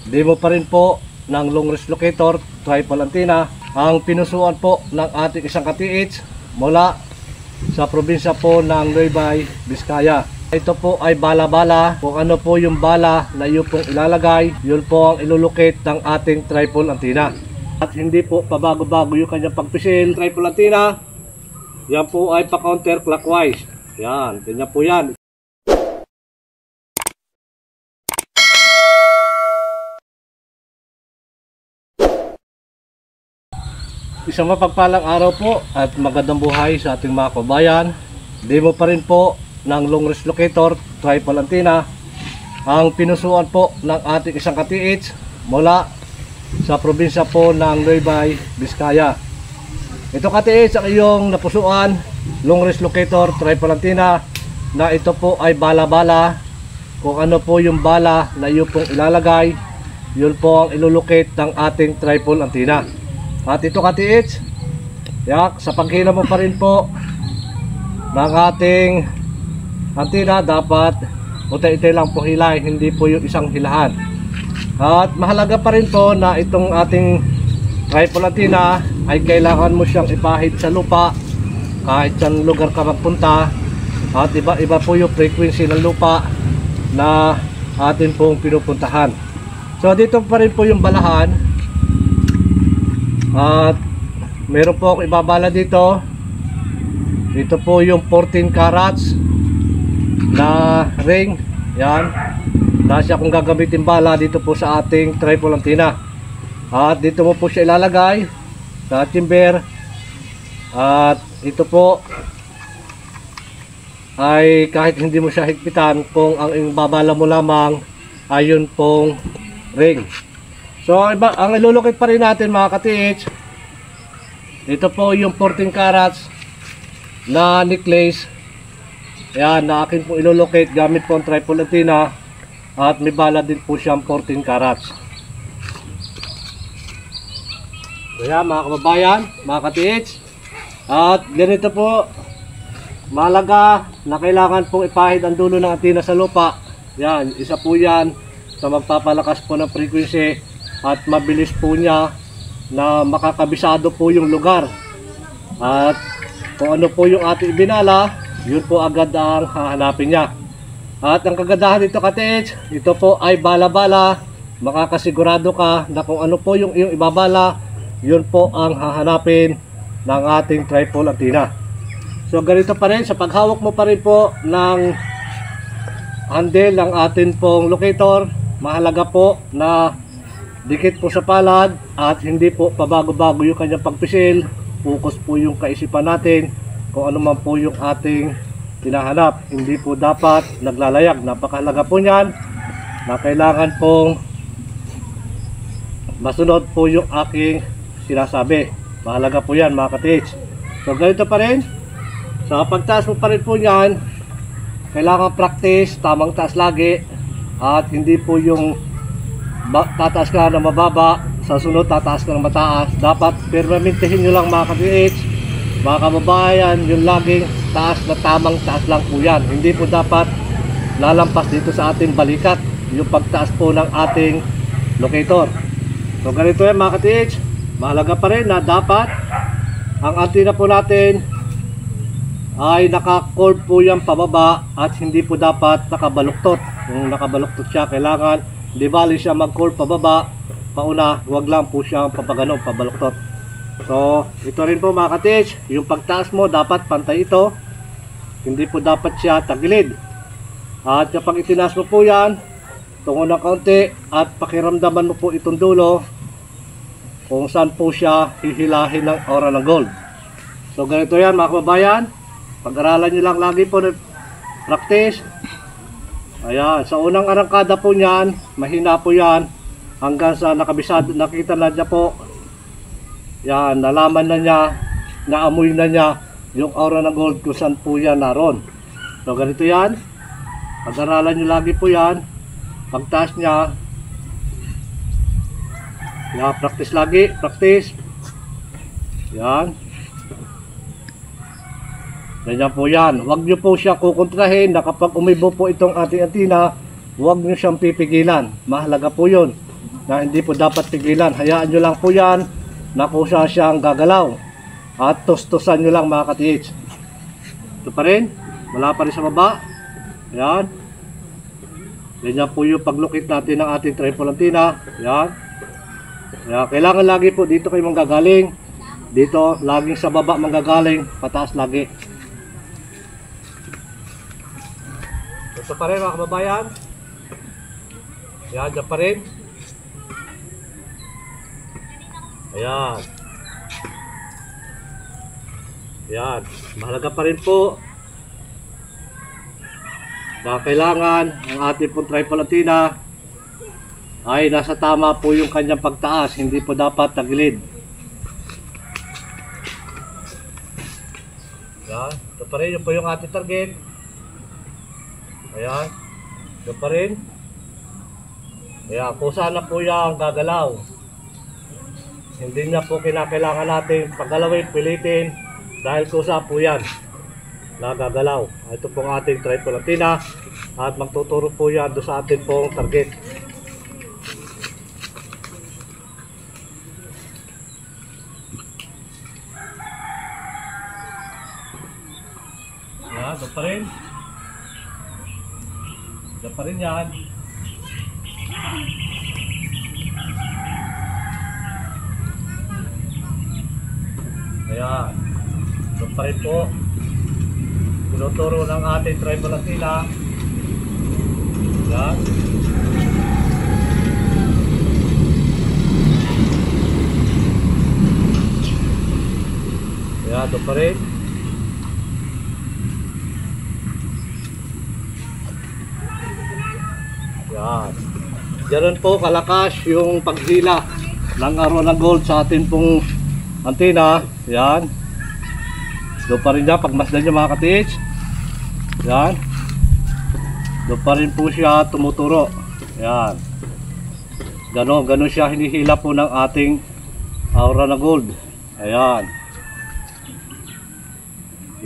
demo pa rin po ng long range locator triple antenna ang pinusuan po ng ating isang ka-TH mula sa probinsya po ng Nueva Vizcaya. Ito po ay bala-bala. Kung ano po yung bala na yun pong ilalagay, yun po ang ilulocate ng ating triple antenna. At hindi po pabago-bago yung kanyang pagpisil. Triple antenna, yan po ay pa-counterclockwise. Yan, ganyan po yan. Isang mapagpalang araw po at magandang buhay sa ating mga kabayan. Demo pa rin po ng long range locator triple antenna ang pinusuan po ng ating isang ka-TH mula sa probinsya po ng Nueva Vizcaya. Ito ka-TH ang iyong napusuan, long range locator triple antenna, na ito po ay bala-bala. Kung ano po yung bala na yun pong ilalagay, yun po ang ilulocate ng ating triple antenna. At ito ka-TH, sa paghila mo pa rin po ng ating antenna, dapat utay-utay lang po hilay, hindi po yung isang hilahan. At mahalaga pa rin po na itong ating triple antenna ay kailangan mo siyang ipahid sa lupa kahit saan lugar ka magpunta. At iba-iba po yung frequency ng lupa na atin pong pinupuntahan. So dito pa rin po yung balahan. At meron po akong ibabala dito. Dito po yung 14 carats na ring. Yan. Nasya kung gagamitin bala dito po sa ating triple antenna. At dito mo po siya ilalagay sa chamber. At ito po ay kahit hindi mo siya higpitan, kung ang babala mo lamang ay yun pong ring. So ang ilulukit pa rin natin mga ka-TH, ito po yung 14 carats na necklace. Ayan, na akin po ilulocate gamit po ang triple antenna. At may bala din po siyang 14 carats. Ayan mga kababayan, mga ka-TH. At ganito po, mahalaga na kailangan pong ipahid ang dulo ng antenna sa lupa. Yan, isa po yan sa magpapalakas po ng frequency at mabilis po niya na makakabisado po yung lugar. At kung ano po yung ating binala, yun po agad ang hahanapin niya. At ang kagandahan dito ka-TH, ito po ay bala-bala. Makakasigurado ka na kung ano po yung iyong ibabala, yun po ang hahanapin ng ating triple antenna. So ganito pa rin, sa paghawak mo pa rin po ng handle ng atin pong locator, mahalaga po na dikit po sa palad at hindi po pabago-bago yung kanyang pagpisil. Focus po yung kaisipan natin kung ano man po yung ating tinahanap. Hindi po dapat naglalayag. Napakahalaga po niyan na kailangan pong masunod po yung aking sinasabi. Mahalaga po yan mga ka-TH. So ganito pa rin, sa pagtaas mo pa rin po yan, kailangan practice, tamang taas lagi. At hindi po yung tataas ka na mababa, sa sunod tataas ka ng mataas. Dapat permanentihin nyo lang mga ka-TH, mga kababayan, yung laging taas na tamang taas lang po yan. Hindi po dapat lalampas dito sa ating balikat yung pagtaas po ng ating locator. So ganito yan mga ka-TH, mahalaga pa rin na dapat ang antenna po natin ay naka-curve po yan pababa at hindi po dapat nakabaluktot. Kung nakabaluktot siya, kailangan di bali siya mag-curve pababa, pauna, huwag lang po siyang papagano, pabaluktot. So ito rin po mga ka-TH, yung pagtaas mo dapat pantay ito, hindi po dapat siya tagilid. At kapag itinaas mo po yan, tungo ng kaunti at pakiramdaman mo po itong dulo kung saan po siya hihilahin ng aura ng gold. So ganito yan mga kababayan, pag-aralan nyo lang lagi po na practice. Ayan, sa unang arangkada po niyan, mahina po yan hanggang sa nakabisado, nakita na niya po. Yan, nalaman na niya, naamoy na niya yung aura ng gold kung saan po yan naroon. So ganito yan, pag-aralan nyo lagi po yan. Pagtaas niya, yan, practice lagi, practice. Yan. Ganyan po yan. Huwag nyo po siya kukontrahin na kapag umibo po itong ating antenna, huwag nyo siyang pipigilan. Mahalaga po yun. na hindi po dapat pigilan. Hayaan nyo lang po yan na kusa siyang gagalaw. At tustusan nyo lang mga ka-TH. Ito pa rin. Wala pa rin sa baba. Ayan. Ganyan po yung paglukit natin ng ating triple antenna. Ayan. Ayan. Kailangan lagi po dito kayo manggagaling. Dito, laging sa baba manggagaling. Pataas lagi. Ito pa rin mga kababayan. Ayan, dyan pa rin. Ayan. Ayan. Mahalaga pa rin po na kailangan ang ating pong triple antenna ay nasa tama po yung kanyang pagtaas. Hindi po dapat tagilid. Ayan. Ito pa rin. Yun po yung ating target. Ayan. Ito pa rin. Ayan. Kung saan na po yung gagalaw. Hindi niya po kinakailangan natin paggalawin, pilitin. Dahil kusa po yan nagagalaw. Ito pong ating triple antenna at magtuturo po yan doon sa ating pong target. Yan, doon pa rin. Doon pa rin yan. Ayan. Doon pa rin po. Tinuturo ng ating triple antenna. Ayan. Ayan, doon pa rin. Ayan. Diyan po kalakas yung paghila ng araw ng gold sa ating pong antenna. Ayan. Doon pa rin niya, pagmasdan niya mga ka-TH. Ayan. Doon pa rin po siya tumuturo. Ayan. Ganon siya hinihila po ng ating aura na gold. Ayan.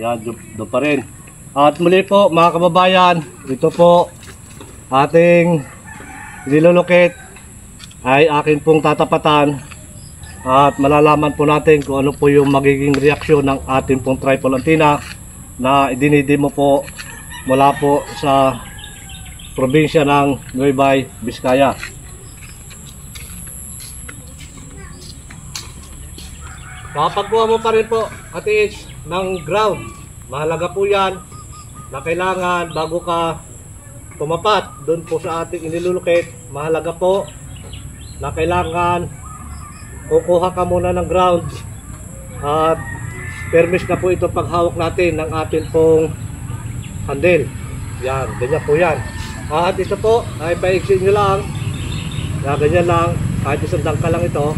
Ayan, doon pa rin. At muli po mga kababayan, ito po ating nilulukit ay akin pong tatapatan. At malalaman po natin kung ano po yung magiging reaksyon ng ating pong triple antenna na idinidemo po mula po sa probinsya ng Nueva Vizcaya. Kapagkuha mo pa rin po ka-TH ng ground, mahalaga po yan na kailangan bago ka tumapat doon po sa ating inilulukit, mahalaga po na kailangan kukuha ka muna ng ground at permis na po ito paghawak natin ng ating pong handle. Yan, ganyan po yan. At ito po ay paiksin nyo lang. Yan, ganyan lang. Kahit isang dangka lang ito.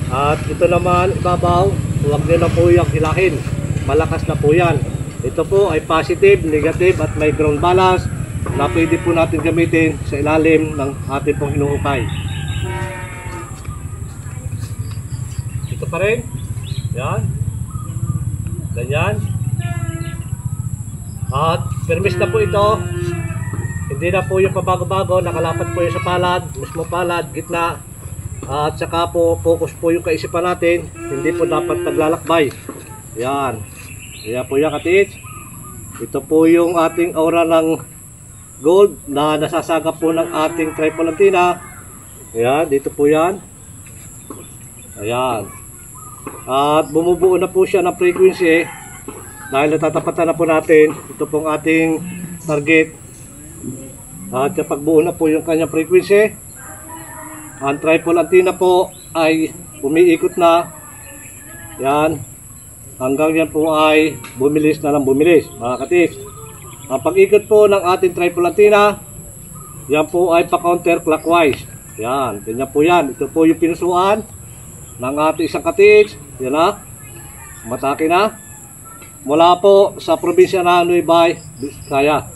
At ito naman ibabaw, huwag nyo na po yung hilahin. Malakas na po yan. Ito po ay positive, negative at may ground balance na pwede po natin gamitin sa ilalim ng ating pong hinuhukay. Ito pa rin. Yan. Ganyan. At permis na po ito. Hindi na po yung pabago-bago. Nakalapat po yung sa palad. Mismo palad, gitna. At saka po focus po yung kaisipan natin. Hindi po dapat paglalakbay. Yan. Kaya po yan ka-TH. Ito po yung ating aura ng gold na nasasagap po ng ating triple antenna. Ayan. Dito po yan. Ayan. At bumubuo na po siya ng frequency dahil natatapatan na po natin ito pong ating target. At kapag buo na po yung kanyang frequency, ang triple antenna po ay umiikot na. Yan. Hanggang yan po ay bumilis na ng bumilis mga ka-TH. Ang pag-ikot po ng ating triple antenna, yan po ay pa-counterclockwise. Yan. Ganyan po yan. Ito po yung pinusuan ng ating isang ka-TH. Yan na. Matake na. Mula po sa probinsya ng Nueva Vizcaya.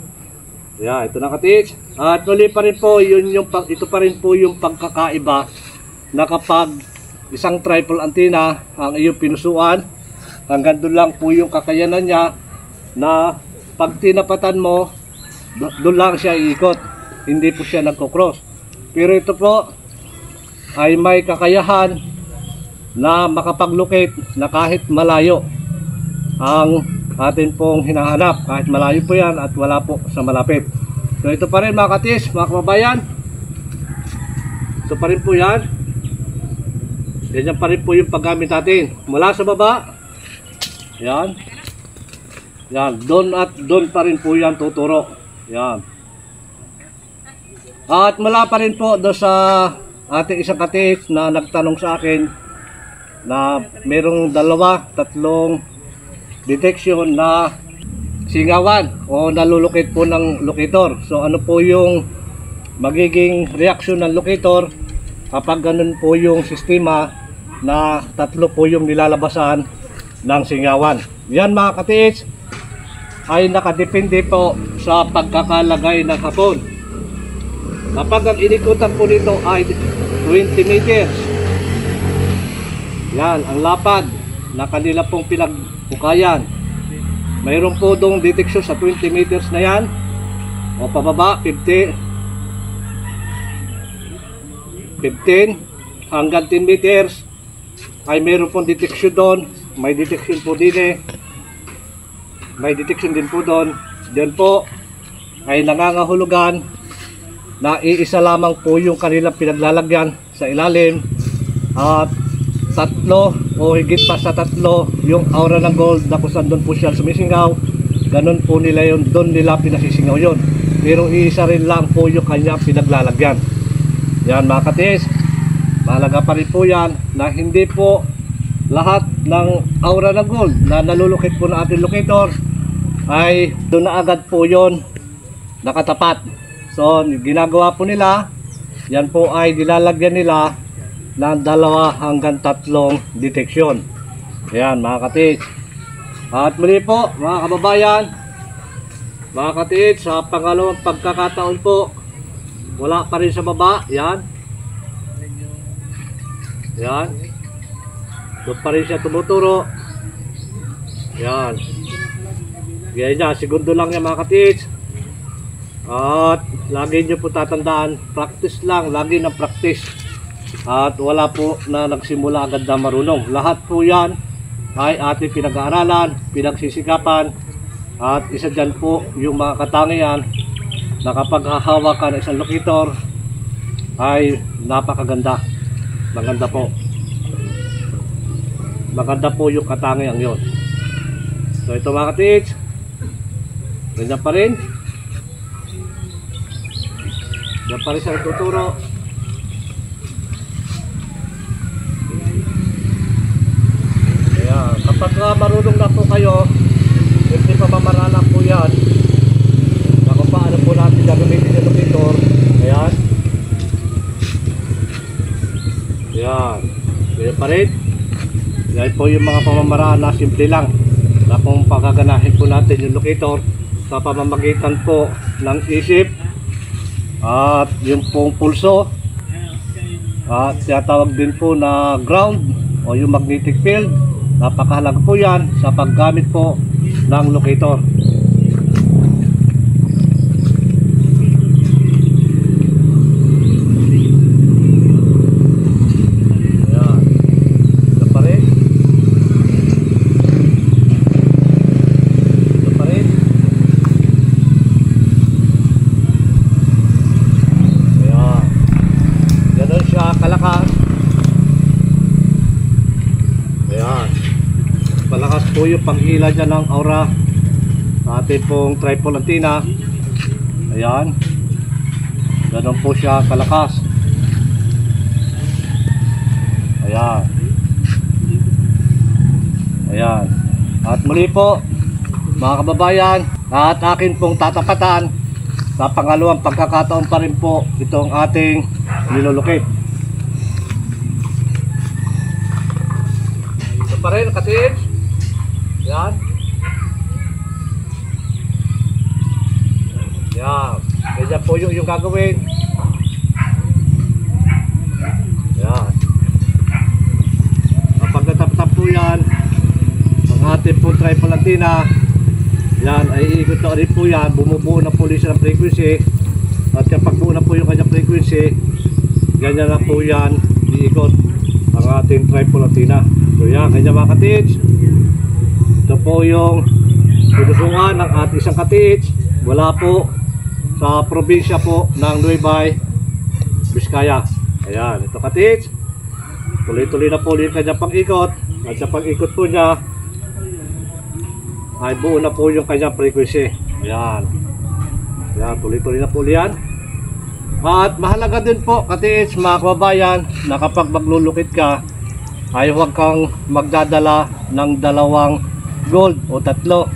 Yan. Ito na ka-TH. At muli pa rin po, ito pa rin po yung pagkakaiba na kapag isang triple antenna ang iyong pinusuan, hanggang doon lang po yung kakayanan niya na pag tinapatan mo, doon lang siya iikot. Hindi po siya nagkocross. Pero ito po, ay may kakayahan na makapaglocate na kahit malayo ang atin pong hinahanap, kahit malayo po yan at wala po sa malapit. So ito pa rin mga katis, mga kababayan, ito pa rin po yan. Ganyan pa rin po yung paggamit natin mula sa baba, yan, yan, doon at doon pa rin po yan tuturo, yan. At mula pa rin po doon sa ating isang katis na nagtanong sa akin na merong 2-3 detection na singawan o nalulukit po ng locator. So ano po yung magiging reaksyon ng locator kapag ganun po yung sistema na 3 po yung nilalabasan ng singawan. Yan mga katiis ay nakadepende po sa pagkakalagay ng hapon. Kapag ang inikutan po nito ay 20 meters, yan ang lapad na kanila pong pinagbukayan. Mayroon po dong detection sa 20 meters na yan o pababa 15 hanggang 10 meters ay mayroon pong detection doon. May detection po din may detection din po doon. Diyan po ay nangangahulugan na iisa lamang po yung kanilang pinaglalagyan sa ilalim at 3 o higit pa sa 3 yung aura ng gold na kung saan doon po siya sumisingaw. Ganun po nila yun, doon nila pinasisingaw yun. Pero iisa rin lang po yung kanya pinaglalagyan. Yan mga katis, mahalaga pa rin po yan na hindi po lahat ng aura ng gold na nalulukit po ng ating locator ay doon na agad po yon nakatapat. So ginagawa po nila, yan po ay nilalagyan nila ng 2 hanggang 3 detection. Ayan mga katis. At muli po mga kababayan, mga katis, sa pangalawang pagkakataon po, wala pa rin sa baba. Yan, yan, doon pa rin siya tumuturo. Yan, ganyan, segundo lang yan mga katis. At lagi nyo po tatandaan, practice lang, lagi ng practice. At wala po na nagsimula agad na marunong. Lahat po yan ay ating pinag-aaralan, pinagsisikapan. At isa dyan po yung mga katangian na kapag hahawak ka ng isang locator ay napakaganda. Maganda po. Maganda po yung katangian yon. So ito mga katiks, ganyan pa rin. Yan pa rin siya tuturo. Ayan, kapag marunong na po kayo, hindi pa mamarana po yan na kung paano po natin gagamitin yung locator. Ayan. Ayan. Ganyan pa rin. Yan po yung mga pamamaraan na simple lang na kung pagaganahin po natin yung locator sa pamamagitan po ng isip at yung pong pulso at tinatawag din po na ground o yung magnetic field. Napakahalaga po yan sa paggamit po ng locator. Ayan. Ito pa rin. Ito pa rin. Ayan. Ganun siya kalakas. Ayan. Malakas po yung panghila dyan ng aura sa ating pong tripod antenna. Ayan. Ganun po siya kalakas. Ayan. Ayan. At muli po mga kababayan, at akin pong tatapatan sa pangalawang pagkakataon pa rin po itong ating nilolocate. Ito pa rin kasi yan. Yan. Ganyan po yung gagawin. Yan. Kapag natap-tap po yan, ang ating po tripod antenna, yan ay iikot na rin po yan. Bumubuo na po siya ng frequency. At kapag buo na po yung kanyang frequency, ganyan na po yan iikot ang ating triple antenna. So yan, kanya mga ka-TH. Ito po yung pinusungan ng ating isang ka-TH wala po sa probinsya po ng Nueva Vizcaya. Ayan, ito ka-TH. Tuloy-tuloy na po yung kanyang pang-ikot. At sa pang-ikot po niya ay buo na po yung kanyang frequency. Ayan. Ayan, tuloy-tuloy na po yan. At mahalaga din po ka-TH mga kababayan na kapag maglulukit ka ay huwag kang magdadala ng dalawang gold o tatlo.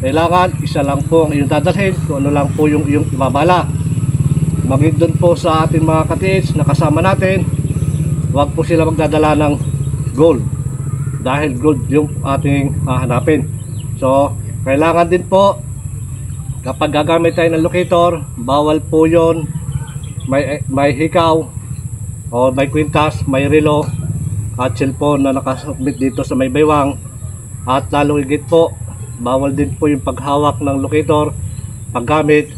Kailangan isa lang po ang iyong dadalhin kung ano lang po yung iyong ibabala. Maging doon po sa ating mga ka-TH na kasama natin, huwag po sila magdadala ng gold dahil gold yung ating hahanapin. So kailangan din po kapag gagamit tayo ng locator, bawal po yon may hikaw o may kwintas, may relo at cellphone na nakasubmit dito sa may baywang. At lalong higit po, bawal din po yung paghawak ng locator paggamit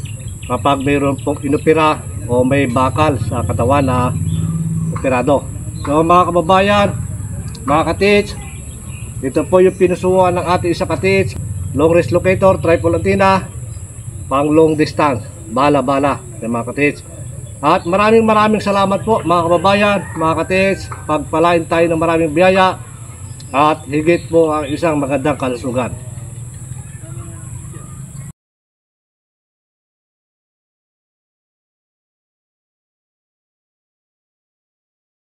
kapag mayroon pong inopera o may bakal sa katawan na operado. So mga kababayan, mga ka-TH, ito po yung pinusuan ng ating isa ka-TH, long range locator, triple antenna, pang long distance, bala-bala mga ka-TH. At maraming salamat po mga kababayan, mga ka-TH, pagpalain tayo ng maraming biyaya at higit po ang isang magandang kalusugan.